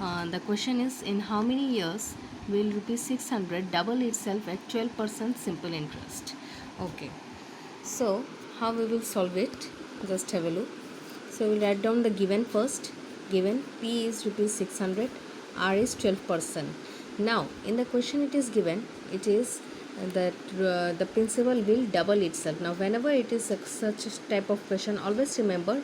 The question is, in how many years will rupees 600 double itself at 12% simple interest? Okay, so how we will solve it? Just have a look. So we'll write down the given first. Given P is rupees 600, R is 12%. Now in the question it is given, it is that the principal will double itself. Now whenever it is such type of question, always remember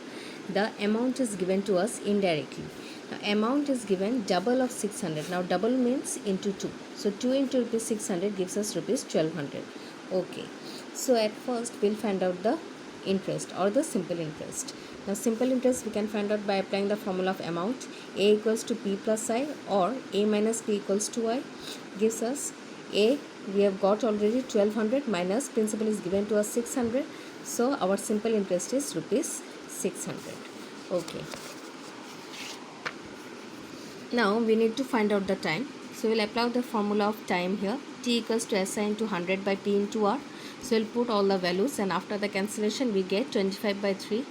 the amount is given to us indirectly. Now amount is given double of 600. Now double means into 2. So 2 into rupees 600 gives us rupees 1200. Okay. So at first we'll find out the interest or the simple interest. Now simple interest we can find out by applying the formula of amount. A equals to P plus I, or A minus P equals to I, gives us A. We have got already 1200 minus principal is given to us 600. So our simple interest is rupees 600. Okay. Now we need to find out the time. So we'll apply the formula of time here. T equals to SI into 100 by P into R. So we'll put all the values, and after the cancellation we get 25 by 3.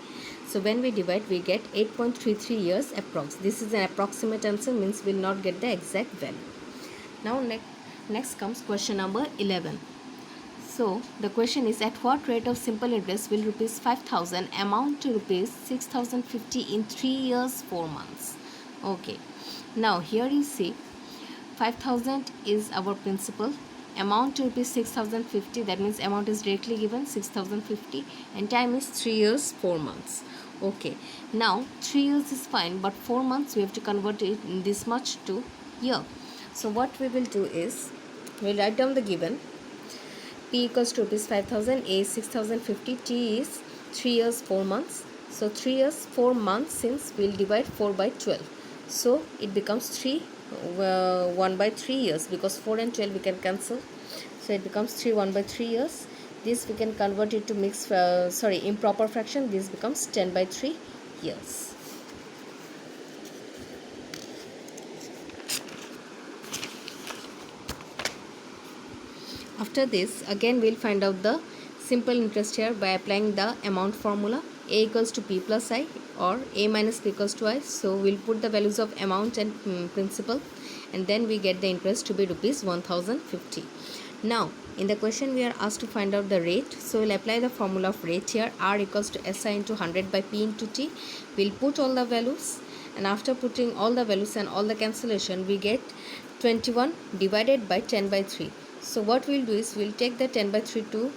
So when we divide we get 8.33 years approx. This is an approximate answer, means we'll not get the exact value. Now next comes question number 11. So the question is, at what rate of simple interest will rupees 5000 amount to rupees 6050 in 3 years 4 months? Okay. Now here you see 5000 is our principal, amount to rupees 6050, that means amount is directly given 6050, and time is 3 years 4 months. Okay, now 3 years is fine, but 4 months we have to convert it in this much to year. So what we will do is, we'll write down the given. P equals to rupees 5000, A is 6050, T is 3 years 4 months. So 3 years 4 months, since we'll divide 4 by 12. So it becomes 1 by 3 years, because 4 and 12 we can cancel. So it becomes 1 by 3 years. This we can convert it to improper fraction. This becomes 10 by 3 years. After this, again we'll find out the simple interest here by applying the amount formula. A equals to P plus I, or A minus P equals to I. So we'll put the values of amount and principal, and then we get the interest to be rupees 1050. Now in the question we are asked to find out the rate. So we'll apply the formula of rate here. R equals to SI into 100 by P into T. We'll put all the values, and after putting all the values and all the cancellation, we get 21 divided by 10 by 3. So what we'll do is, we'll take the 10 by 3 to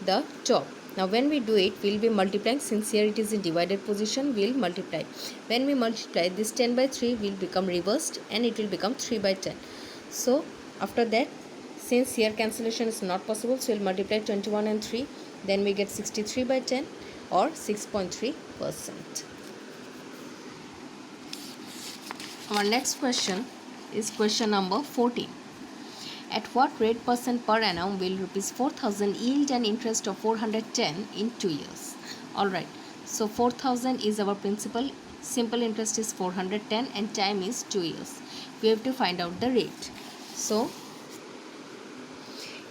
the top. Now when we do it, we'll be multiplying. Since here it is in divided position, we'll multiply. When we multiply, this 10 by 3 will become reversed, and it will become 3 by 10. So after that, since here cancellation is not possible, so we'll multiply 21 and 3. Then we get 63 by 10, or 6.3%. Our next question is question number 14. At what rate percent per annum will rupees 4000 yield an interest of 410 in 2 years? Alright, so 4000 is our principal, simple interest is 410, and time is 2 years. We have to find out the rate. So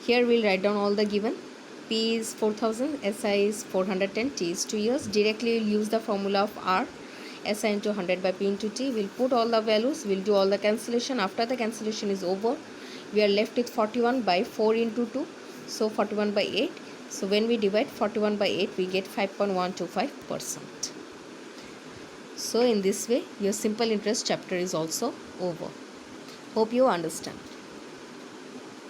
here we'll write down all the given. P is 4000, SI is 410, T is 2 years. Directly we'll use the formula of R, SI into 100 by P into T. We'll put all the values, we'll do all the cancellation. After the cancellation is over, we are left with 41 by 4 into 2, so 41 by 8. So when we divide 41 by 8, we get 5.125%. So in this way, your simple interest chapter is also over. Hope you understand.